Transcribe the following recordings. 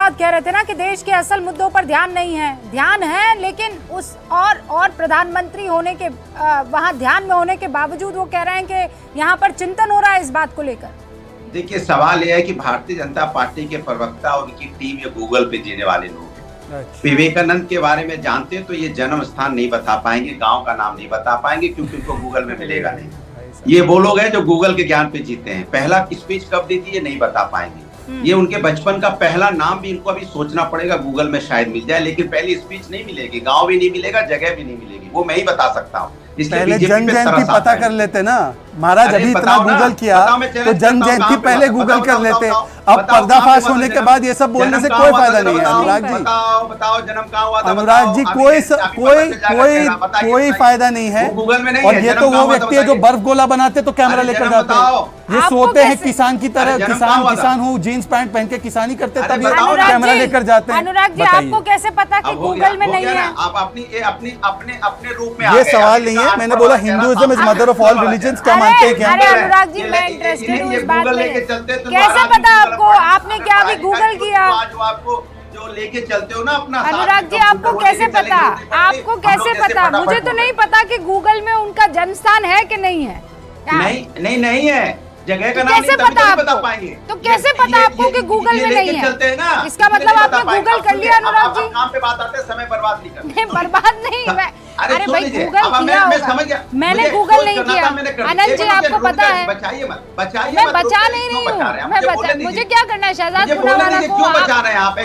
बात कह रहे थे ना कि देश के असल मुद्दों पर ध्यान नहीं है, ध्यान है लेकिन उस और प्रधानमंत्री होने के वहां ध्यान में होने के बावजूद वो कह रहे हैं कि यहाँ पर चिंतन हो रहा है इस बात को लेकर। देखिए, सवाल यह है कि भारतीय जनता पार्टी के प्रवक्ता और उनकी टीम ये गूगल पे जीने वाले लोग हैं। विवेकानंद के बारे में जानते हैं तो ये जन्म स्थान नहीं बता पाएंगे, गांव का नाम नहीं बता पाएंगे, क्योंकि उनको गूगल में मिलेगा नहीं। ये वो लोग हैं जो गूगल के ज्ञान पे जीते हैं। पहला स्पीच कब दी थी ये नहीं बता पाएंगे। ये उनके बचपन का पहला नाम भी इनको अभी सोचना पड़ेगा, गूगल में शायद मिल जाए, लेकिन पहली स्पीच नहीं मिलेगी, गांव भी नहीं मिलेगा, जगह भी नहीं मिलेगी, वो मैं ही बता सकता हूँ। पहले जन्म जयंती पता कर लेते ना महाराज, अभी इतना गूगल किया तो जन्म जयंती पहले गूगल कर लेते। अब पर्दाफाश होने के बाद ये सब बोलने से कोई फायदा नहीं है अनुराग जी। बताओ जन्म कहाँ हुआ था? अनुराग जी कोई फायदा नहीं है। और ये तो वो व्यक्ति है जो बर्फ गोला बनाते तो कैमरा लेकर जाते हैं, ये सोते हैं किसान की तरह, किसान हो जीन्स पैंट पहन के किसानी करते तब ये कैमरा लेकर जाते हैं। अनुराग जी आपको कैसे पता कि गूगल में नहीं है? आप अपने रूप में ये सवाल नहीं है, मैंने बोला Hinduism is mother of all religions, क्या मानते हैं क्या? अरे अनुराग जी मैं इंटरेस्टेड हूँ इस बात में, कैसे पता आपको? आपने क्या अभी गूगल किया? जो लेके चलते हो ना अपना अनुराग जी आपको कैसे पता? आपको कैसे पता? मुझे तो नहीं पता कि गूगल में उनका जन्म स्थान है कि नहीं है। नहीं है, जगह का नाम कैसे बता पाएंगे? तो कैसे पता आपको कि गूगल में नहीं है? इसका मतलब आपने गूगल कर लिया अनुराग जी। काम पे बात आते समय बर्बाद नहीं करते। बर्बाद नहीं, अरे भाई गूगल किया होगा, मैंने गूगल नहीं किया। अनंत जी आपको पता है, मैं बचा नहीं रही हूँ, मैं बचा, मुझे क्या करना है शहजाद पुनावाला को?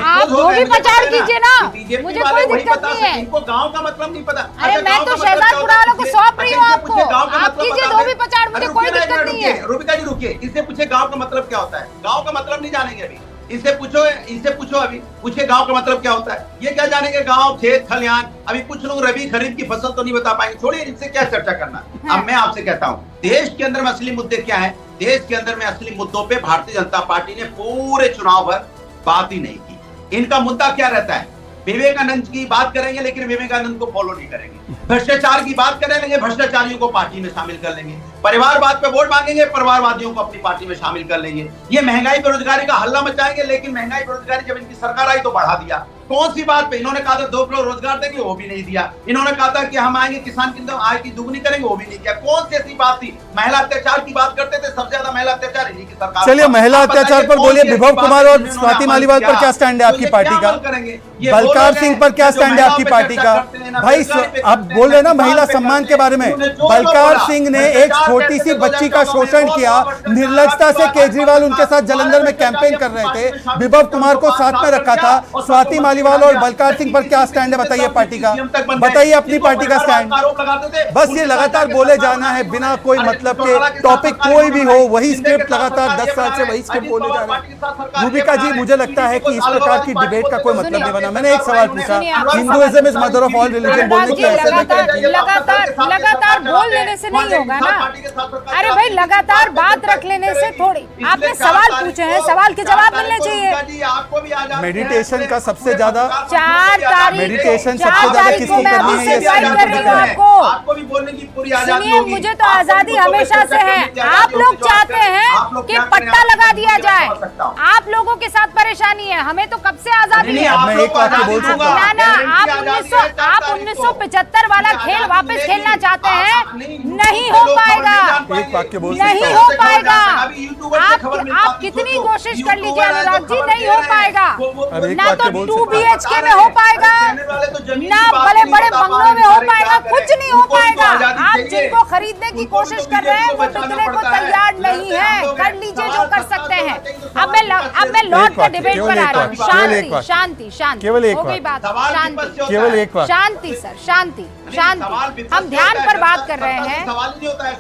आप वो भी प्रचार कीजिए ना, मुझे कोई दिक्कत नहीं है। इनको गांव का मतलब नहीं पता। अरे मैं तो शहजाद पुनावाला को सौंप रही हूँ आपको, आप कीजिए जो भी प्रचार, मुझे कोई दिक्कत नहीं है। रूबिका जी रुकिए, इससे पूछे गांव का मतलब क्या होता है? गांव का मतलब नहीं जानेंगे अभी, इससे पूछो अभी, पूछे गांव का मतलब क्या होता है? ये क्या जानेंगे? गांव, खेत, खलिहान। अभी कुछ लोग रबी खरीफ की फसल तो नहीं बता पाएंगे, छोड़िए, इनसे क्या चर्चा करना। अब मैं आपसे कहता हूँ, देश के अंदर में असली मुद्दे क्या है? देश के अंदर में असली मुद्दों पे भारतीय जनता पार्टी ने पूरे चुनाव भर बात ही नहीं की। इनका मुद्दा क्या रहता है? विवेकानंद की बात करेंगे लेकिन विवेकानंद को फॉलो नहीं करेंगे, भ्रष्टाचार की बात करेंगे, भ्रष्टाचारियों को पार्टी में शामिल कर लेंगे, परिवारवाद पे वोट मांगेंगे, परिवारवादियों को अपनी पार्टी में शामिल कर लेंगे, ये महंगाई बेरोजगारी का हल्ला मचाएंगे, लेकिन महंगाई बेरोजगारी जब इनकी सरकार आई तो बढ़ा दिया। कौन सी बात पे? इन्होंने कहा था 2 करोड़ रोजगार देंगे, वो भी नहीं दिया। इन्होंने कहा था कि हम आएंगे किसान की आय की दुगनी करेंगे, वो भी नहीं किया। कौन सी ऐसी बात थी? महिला अत्याचार की बात करते थे, सबसे ज्यादा महिला अत्याचार इन्हीं की सरकार। चलिए महिला अत्याचार पर बोलिए, विभव कुमार और स्वाति मालीवाल पर क्या स्टैंड है आपकी पार्टी का? बलकार सिंह पर क्या स्टैंड है आपकी पार्टी का? भाई आप बोल रहे ना महिला सम्मान के बारे में, बलकार सिंह ने एक छोटी सी बच्ची का शोषण किया, निर्लजता से केजरीवाल उनके साथ जालंधर में कैंपेन कर रहे थे, विभव कुमार को साथ में रखा था। स्वाति मालीवाल और बलकार सिंह पर क्या स्टैंड है बताइए पार्टी का, बताइए अपनी पार्टी का स्टैंड। बस ये लगातार बोले जाना है बिना कोई मतलब के, टॉपिक कोई भी हो वही स्क्रिप्ट, लगातार 10 साल से वही स्क्रिप्ट बोले जा रहे हैं। रूबिका जी मुझे लगता है कि इस प्रकार की डिबेट का कोई मतलब नहीं बना। मैंने एक सवाल पूछा, Hinduism is mother of all religion बोलने की लगातार बोल लेने से नहीं होगा ना। अरे भाई लगातार बात रख लेने से थोड़ी, आपने सवाल पूछे हैं, सवाल के जवाब मिलने चाहिए। मेडिटेशन का सबसे ज्यादा 4 तारीख मेडिटेशन सबसे ज्यादा किसको करनी है? आपको भी बोलने की पूरी आजादी सुनिए, मुझे तो आजादी हमेशा से है। आप लोग चाहते हैं कि पट्टा लगा दिया जाए, आप लोगों के साथ परेशानी है, हमें तो कब से आजादी है। मैं एक बात बोल सकता हूं, आप 1975 वाला खेल वापस खेलना चाहते हैं, नहीं हो पाएगा, एक वाक्य बोल नहीं हो पाएगा। आप कितनी कोशिश कर लीजिए अनुराग जी, नहीं हो पाएगा। ना तो 2 BHK में हो पाएगा, ना बड़े बड़े बंगलों में हो पाएगा, कुछ नहीं हो पाएगा। आप जिनको खरीदने की कोशिश कर रहे हैं वो बिकने को तैयार नहीं है। कर लीजिए जो कर सकते हैं। अब मैं लौट कर डिबेट पर आ रही हूँ। शांति केवल एक हो गई बात, शांति, केवल एक बात, शांति सर, शांति। हम ध्यान पर बात कर रहे हैं।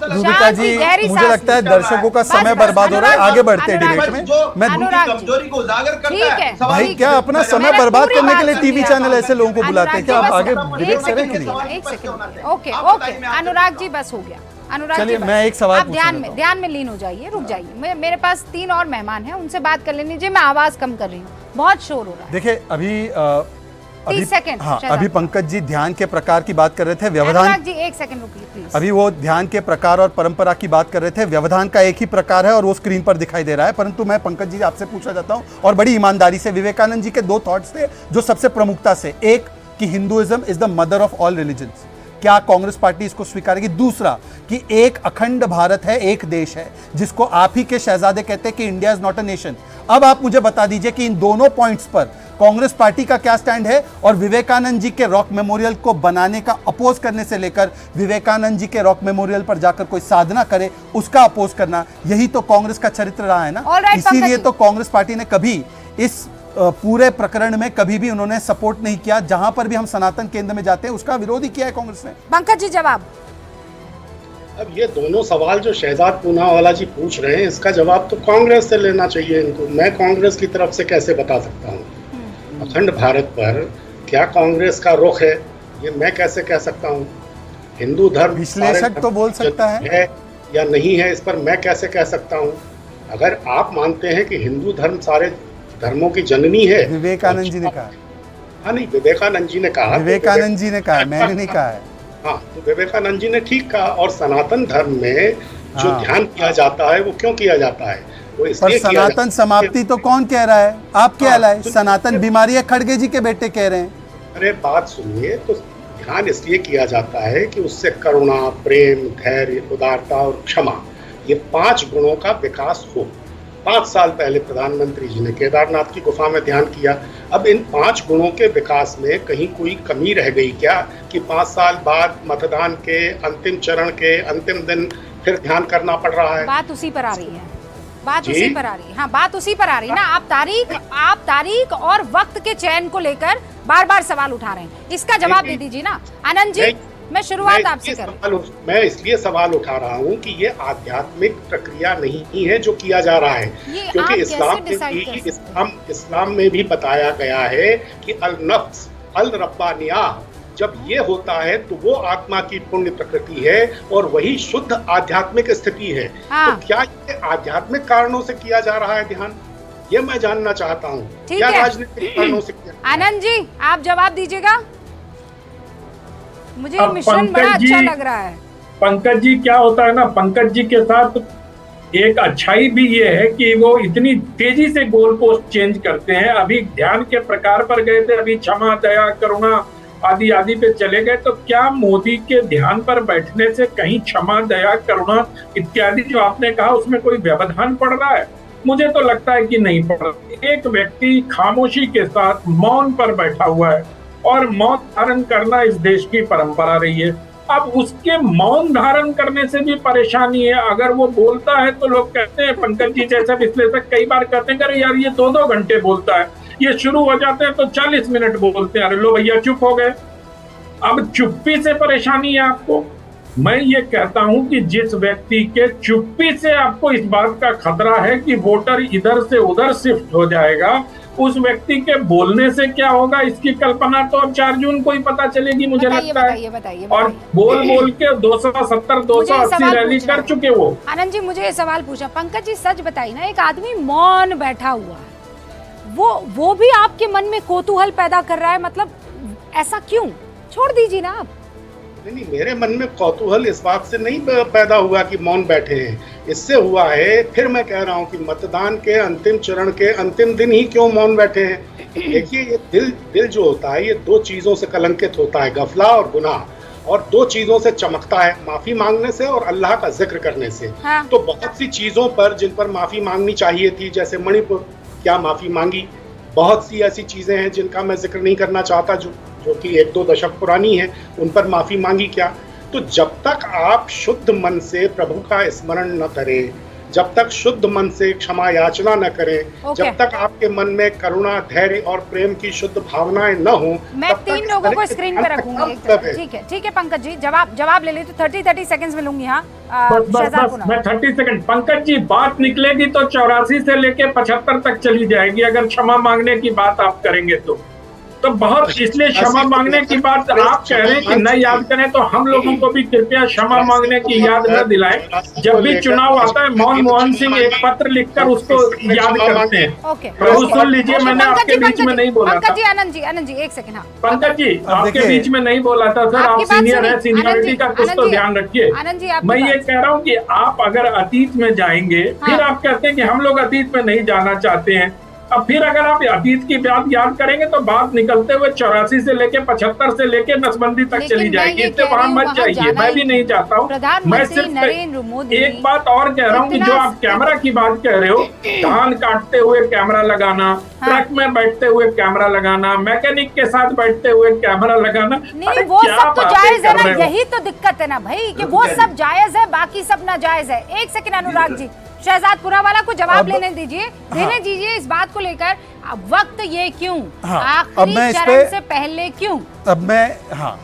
रूबिका जी मुझे लगता है दर्शकों का समय बर्बाद हो रहा है, आगे बढ़ते हैं डिबेट में। मैं कमजोरी को उजागर करता है भाई, क्या अपना समय बर्बाद करने के लिए टीवी चैनल ऐसे लोगों को बुलाते हैं? क्या आप आगे डिबेट करें कि नहीं? एक सेकंड, ओके अनुराग जी बस हो गया। अनुराग चलिए जी मैं एक सवाल आप ध्यान में लीन हो जाइए, रुक जाइए। मेरे पास 3 और मेहमान हैं, उनसे बात कर लेनी चाहिए। मैं आवाज कम कर रही हूँ, बहुत शोर हो रहा है। देखिए अभी 30 सेकंड। हाँ, अभी पंकज जी ध्यान के प्रकार की बात कर रहे थे, व्यवधान जी 1 सेकंड रुकिए प्लीज। अभी वो ध्यान के प्रकार और परंपरा की बात कर रहे थे। व्यवधान का एक ही प्रकार है और वो स्क्रीन पर दिखाई दे रहा है, परंतु मैं पंकज जी आपसे पूछना चाहता हूँ और बड़ी ईमानदारी से, विवेकानंद जी के 2 थॉट्स थे जो सबसे प्रमुखता से, एक कि Hinduism is the mother of all religions, क्या कांग्रेस पार्टी इसको स्वीकारेगी? दूसरा कि एक अखंड भारत है, एक देश है, जिसको आप ही के शहजादे कहते हैं कि India is not a nation. अब आप मुझे बता दीजिए कि इन दोनों पॉइंट्स पर कांग्रेस पार्टी का क्या स्टैंड है, और विवेकानंद जी के रॉक मेमोरियल को बनाने का अपोज करने से लेकर विवेकानंद जी के रॉक मेमोरियल पर जाकर कोई साधना करे उसका अपोज करना, यही तो कांग्रेस का चरित्र रहा है ना। इसीलिए तो कांग्रेस पार्टी ने कभी इस पूरे प्रकरण में कभी भी उन्होंने सपोर्ट नहीं किया। जहां पर भी हम सनातन केंद्र में जाते हैं उसका विरोध ही किया है कांग्रेस ने। पंकज जी जवाब। अब ये दोनों सवाल जो शहजाद पूनावाला जी पूछ रहे हैं, इसका जवाब तो कांग्रेस से लेना चाहिए इनको। मैं कांग्रेस की तरफ से कैसे बता सकता हूँ? अखंड भारत पर क्या कांग्रेस का रुख है, ये मैं कैसे कह सकता हूँ? हिंदू धर्म विश्लेषक तो बोल सकता है या नहीं है, इस पर मैं कैसे कह सकता हूँ? अगर आप मानते हैं कि हिंदू धर्म सारे धर्मों की जननी है, विवेकानंद जी ने कहा। हाँ नहीं, विवेकानंद जी ने कहा, विवेकानंद जी ने कहा, मैंने नहीं कहा है। हाँ, तो विवेकानंद जी ने ठीक कहा। और सनातन धर्म में जो ध्यान किया जाता है वो क्यों किया जाता है? वो पर सनातन समाप्ति तो कौन कह रहा है? आप क्या लाए? सनातन बीमारी है, खड़गे जी के बेटे कह रहे हैं। अरे बात सुनिए, तो ध्यान इसलिए किया जाता है कि उससे करुणा, प्रेम, धैर्य, उदारता और क्षमा, ये 5 गुणों का विकास हो। 5 साल पहले प्रधानमंत्री जी ने केदारनाथ की गुफा में ध्यान किया। अब इन 5 गुणों के विकास में कहीं कोई कमी रह गई क्या कि 5 साल बाद मतदान के अंतिम चरण के अंतिम दिन फिर ध्यान करना पड़ रहा है? बात उसी पर आ रही है, बात उसी पर आ रही है। हाँ, बात उसी पर आ रही है ना। आप तारीख और वक्त के चयन को लेकर बार बार सवाल उठा रहे हैं, इसका जवाब दे दीजिए ना। आनंद जी, मैं शुरुआत आपसे करूं। मैं इसलिए सवाल उठा रहा हूं कि ये आध्यात्मिक प्रक्रिया नहीं है जो किया जा रहा है, क्योंकि इस्लाम में भी बताया गया है कि अल नफ्स अल रब्बानिया, जब ये होता है तो वो आत्मा की पुण्य प्रकृति है और वही शुद्ध आध्यात्मिक स्थिति है। तो क्या ये आध्यात्मिक कारणों से किया जा रहा है ध्यान? ये मैं जानना चाहता हूँ, क्या राजनीतिक कारणों से किया? आनंद जी, आप जवाब दीजिएगा। मुझे मिशन बड़ा अच्छा लग रहा है। पंकज जी, क्या होता है ना, पंकज जी के साथ एक अच्छाई भी ये है कि वो इतनी तेजी से गोल पोस्ट चेंज करते हैं। अभी ध्यान के प्रकार पर गए थे, अभी क्षमा, दया, करुणा आदि आदि पे चले गए। तो क्या मोदी के ध्यान पर बैठने से कहीं क्षमा, दया, करुणा इत्यादि जो आपने कहा उसमें कोई व्यवधान पड़ रहा है? मुझे तो लगता है कि नहीं पड़ रहा। एक व्यक्ति खामोशी के साथ मौन पर बैठा हुआ है और मौन धारण करना इस देश की परंपरा रही है। अब उसके मौन धारण करने से भी परेशानी है। अगर वो बोलता है तो लोग कहते हैं, पंकज जी जैसा विश्लेषक कई बार कहते हैं अरे यार ये 2-2 घंटे बोलता है, ये शुरू हो जाते हैं तो 40 मिनट बोलते हैं, अरे लो भैया चुप हो गए। अब चुप्पी से परेशानी है आपको। मैं ये कहता हूं कि जिस व्यक्ति के चुप्पी से आपको इस बात का खतरा है कि वोटर इधर से उधर शिफ्ट हो जाएगा, उस व्यक्ति के बोलने से क्या होगा इसकी कल्पना तो अब 4 जून को ही पता चलेगी, मुझे लगता है। बताइए। और बोल के 270-280 रैली कर चुके वो। आनंद जी, मुझे ये सवाल पूछा। पंकज जी सच बताइए ना, एक आदमी मौन बैठा हुआ है, वो भी आपके मन में कौतूहल पैदा कर रहा है, मतलब ऐसा क्यों? छोड़ दीजिए ना आप। नहीं, मेरे मन में कौतूहल इस बात से नहीं पैदा हुआ कि मौन बैठे हैं, इससे हुआ है, फिर मैं कह रहा हूं कि मतदान के अंतिम चरण के अंतिम दिन ही क्यों मौन बैठे हैं। देखिए, ये दिल जो होता है ये 2 चीजों से कलंकित होता है, गफला और गुनाह, और 2 चीजों से चमकता है, माफी मांगने से और अल्लाह का जिक्र करने से। हाँ। तो बहुत सी चीजों पर जिन पर माफी मांगनी चाहिए थी, जैसे मणिपुर, क्या माफी मांगी? बहुत सी ऐसी चीजें हैं जिनका मैं जिक्र नहीं करना चाहता, जो कि 1-2 दशक पुरानी है, उन पर माफी मांगी क्या? तो जब तक आप शुद्ध मन से प्रभु का स्मरण न करें, जब तक शुद्ध मन से क्षमा याचना न करें, जब तक आपके मन में करुणा, धैर्य और प्रेम की शुद्ध भावनाएं न हो, मैं 3 लोगों को स्क्रीन पे रखूंगी। ठीक है पंकज जी, जवाब ले ले तो 30 सेकंड्स में लूंगी। हाँ, मैं 30 सेकंड। पंकज जी, बात निकलेगी तो 84 से लेके 75 तक चली जाएगी अगर क्षमा मांगने की बात आप करेंगे तो तो बहुत, इसलिए क्षमा मांगने की बात आप कह रहे हैं कि न याद करें, तो हम लोगों को भी कृपया क्षमा मांगने की याद न दिलाएं। जब भी चुनाव आता है मनमोहन सिंह एक पत्र लिखकर उसको याद करते हैं। प्रभु सुन लीजिए, मैंने आपके बीच में नहीं बोला था। पंकज जी, आनंद जी एक सेकंड। हाँ पंकज जी, आपके बीच में नहीं बोला था सर, आप सीनियर है, सीनियरिटी का कुछ तो ध्यान रखिए। मैं ये कह रहा हूँ कि आप अगर अतीत में जाएंगे, फिर आप कहते हैं कि हम लोग अतीत में नहीं जाना चाहते हैं। अब फिर अगर आप अतीत की बात याद करेंगे तो बात निकलते हुए 84 से लेके 75 से लेके नसबंदी तक चली जाएगी। इससे वहां मत जाइए, मैं भी नहीं चाहता हूँ। मैं सिर्फ एक बात और कह रहा हूँ कि जो आप कैमरा की बात कह रहे हो, धान काटते हुए कैमरा लगाना, ट्रक में बैठते हुए कैमरा लगाना, मैकेनिक के साथ बैठते हुए कैमरा लगाना, नहीं वो सब तो जायज है ना, यही तो दिक्कत है ना भाई कि वो सब जायज है, बाकी सब नाजायज है। एक सेकंड अनुराग जी, शहजादपुरा वाला को जवाब देने दीजिए इस बात को लेकर। वक्त ये क्यों, आखिरी चरण से पहले क्यों? अब मैं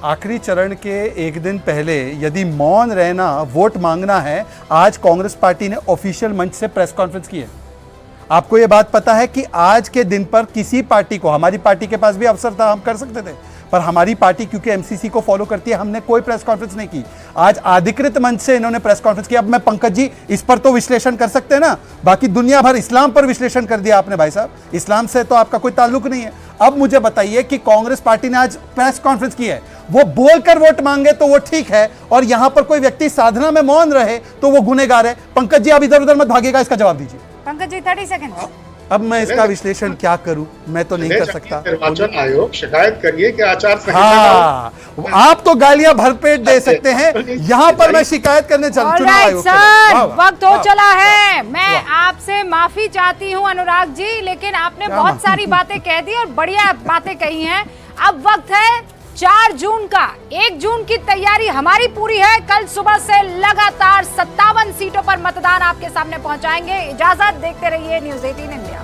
आखिरी चरण के एक दिन पहले यदि मौन रहना वोट मांगना है, आज कांग्रेस पार्टी ने ऑफिशियल मंच से प्रेस कॉन्फ्रेंस की है। आपको ये बात पता है कि आज के दिन पर किसी पार्टी को, हमारी पार्टी के पास भी अवसर था, हम कर सकते थे, पर हमारी पार्टी क्योंकि एमसीसी को फॉलो करती है, हमने कोई प्रेस कॉन्फ्रेंस नहीं की। आज अधिकृत मंच से इन्होंने प्रेस कॉन्फ्रेंस की। अब मैं पंकज जी इस पर तो विश्लेषण कर सकते हैं ना, बाकी दुनिया भर इस्लाम पर विश्लेषण कर दिया आपने भाई साहब, इस्लाम से तो आपका कोई ताल्लुक नहीं है। अब मुझे बताइए कि कांग्रेस पार्टी ने आज प्रेस कॉन्फ्रेंस की है, वो बोलकर वोट मांगे तो वो ठीक है, और यहां पर कोई व्यक्ति साधना में मौन रहे तो वो गुनहगार है। पंकज जी आप इधर उधर मत भागिएगा, इसका जवाब दीजिए। पंकज जी 30 सेकंड। अब मैं इसका विश्लेषण क्या करूं, मैं तो नहीं कर सकता। निर्वाचन आयोग शिकायत करिए कि आचार संहिता। हाँ, आप तो गालियां भरपेट दे सकते हैं, यहाँ पर मैं शिकायत करने चुनाव आयोग सर, वक्त हो चला है। मैं आपसे माफी चाहती हूँ अनुराग जी, लेकिन आपने बहुत सारी बातें कह दी और बढ़िया बातें कही हैं। अब वक्त है 4 जून का। 1 जून की तैयारी हमारी पूरी है। कल सुबह से लगातार 57 सीटों पर मतदान आपके सामने पहुंचाएंगे। इजाजत, देखते रहिए न्यूज़ 18 इंडिया।